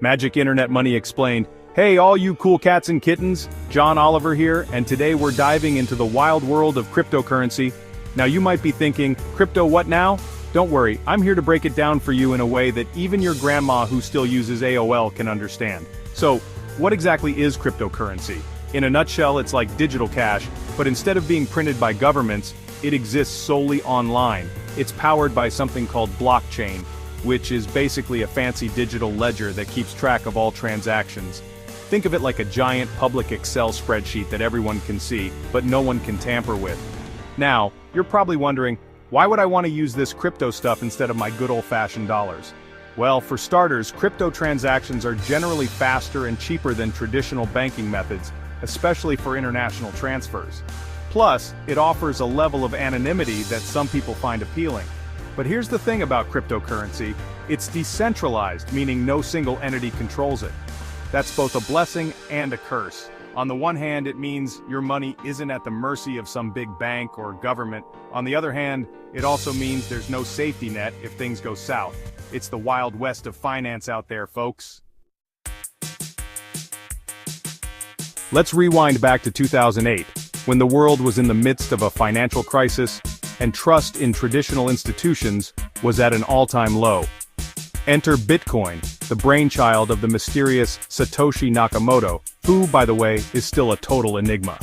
Magic Internet Money explained, "Hey all you cool cats and kittens, John Oliver here, and today we're diving into the wild world of cryptocurrency." Now you might be thinking, crypto what now? Don't worry, I'm here to break it down for you in a way that even your grandma who still uses AOL can understand. So, what exactly is cryptocurrency? In a nutshell, it's like digital cash, but instead of being printed by governments, it exists solely online. It's powered by something called blockchain, which is basically a fancy digital ledger that keeps track of all transactions. Think of it like a giant public Excel spreadsheet that everyone can see, but no one can tamper with. Now, you're probably wondering, why would I want to use this crypto stuff instead of my good old-fashioned dollars? Well, for starters, crypto transactions are generally faster and cheaper than traditional banking methods, especially for international transfers. Plus, it offers a level of anonymity that some people find appealing. But here's the thing about cryptocurrency, it's decentralized, meaning no single entity controls it. That's both a blessing and a curse. On the one hand, it means your money isn't at the mercy of some big bank or government. On the other hand, it also means there's no safety net if things go south. It's the Wild West of finance out there, folks. Let's rewind back to 2008, when the world was in the midst of a financial crisis, and trust in traditional institutions was at an all-time low. Enter Bitcoin, the brainchild of the mysterious Satoshi Nakamoto, who, by the way, is still a total enigma.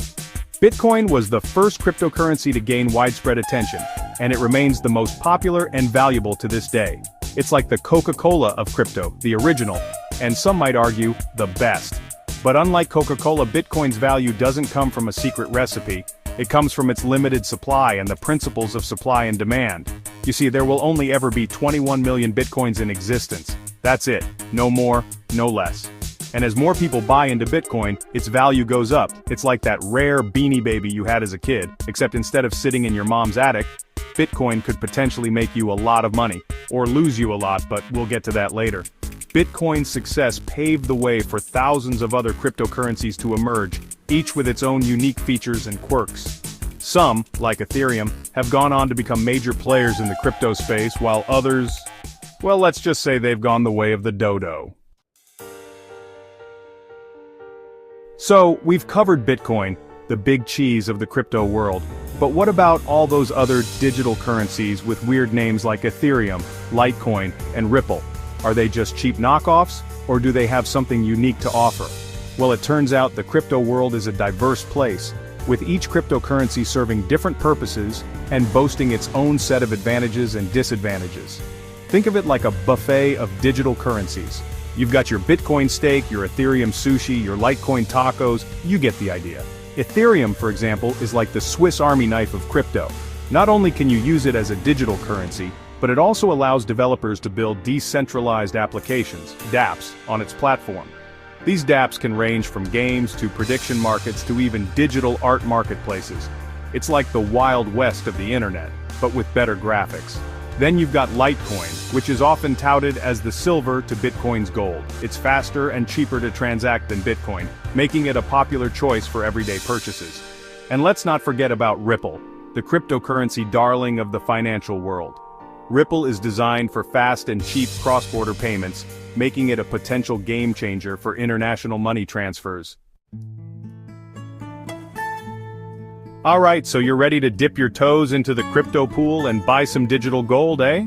Bitcoin was the first cryptocurrency to gain widespread attention, and it remains the most popular and valuable to this day. It's like the Coca-Cola of crypto, the original, and some might argue, the best. But unlike Coca-Cola, Bitcoin's value doesn't come from a secret recipe. It comes from its limited supply and the principles of supply and demand. You see, there will only ever be 21 million Bitcoins in existence. That's it. No more, no less. And as more people buy into Bitcoin, its value goes up. It's like that rare Beanie Baby you had as a kid, except instead of sitting in your mom's attic, Bitcoin could potentially make you a lot of money, or lose you a lot, but we'll get to that later. Bitcoin's success paved the way for thousands of other cryptocurrencies to emerge, each with its own unique features and quirks. Some, like Ethereum, have gone on to become major players in the crypto space, while others, well, let's just say they've gone the way of the dodo. So, we've covered Bitcoin, the big cheese of the crypto world. But what about all those other digital currencies with weird names like Ethereum, Litecoin, and Ripple? Are they just cheap knockoffs, or do they have something unique to offer? Well, it turns out the crypto world is a diverse place, with each cryptocurrency serving different purposes and boasting its own set of advantages and disadvantages. Think of it like a buffet of digital currencies. You've got your Bitcoin steak, your Ethereum sushi, your Litecoin tacos, you get the idea. Ethereum, for example, is like the Swiss Army knife of crypto. Not only can you use it as a digital currency, but it also allows developers to build decentralized applications, dApps, on its platform. These dApps can range from games to prediction markets to even digital art marketplaces. It's like the Wild West of the internet, but with better graphics. Then you've got Litecoin, which is often touted as the silver to Bitcoin's gold. It's faster and cheaper to transact than Bitcoin, making it a popular choice for everyday purchases. And let's not forget about Ripple, the cryptocurrency darling of the financial world. Ripple is designed for fast and cheap cross-border payments, making it a potential game changer for international money transfers. Alright, so you're ready to dip your toes into the crypto pool and buy some digital gold, eh?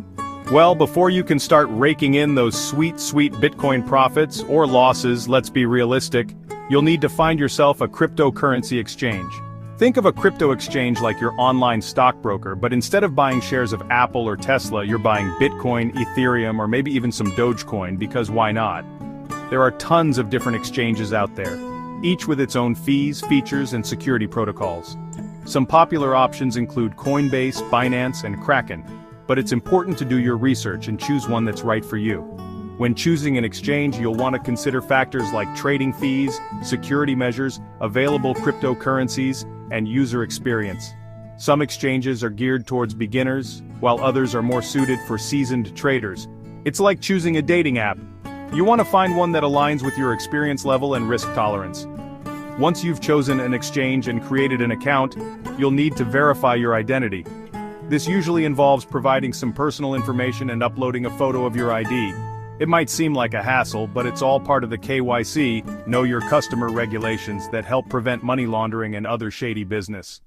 Well, before you can start raking in those sweet, sweet Bitcoin profits, or losses, let's be realistic, you'll need to find yourself a cryptocurrency exchange. Think of a crypto exchange like your online stockbroker, but instead of buying shares of Apple or Tesla, you're buying Bitcoin, Ethereum, or maybe even some Dogecoin, because why not? There are tons of different exchanges out there, each with its own fees, features, and security protocols. Some popular options include Coinbase, Binance, and Kraken, but it's important to do your research and choose one that's right for you. When choosing an exchange, you'll want to consider factors like trading fees, security measures, available cryptocurrencies, and user experience. Some exchanges are geared towards beginners, while others are more suited for seasoned traders. It's like choosing a dating app. You want to find one that aligns with your experience level and risk tolerance. Once you've chosen an exchange and created an account, you'll need to verify your identity. This usually involves providing some personal information and uploading a photo of your ID. It might seem like a hassle, but it's all part of the KYC, Know Your Customer regulations that help prevent money laundering and other shady business.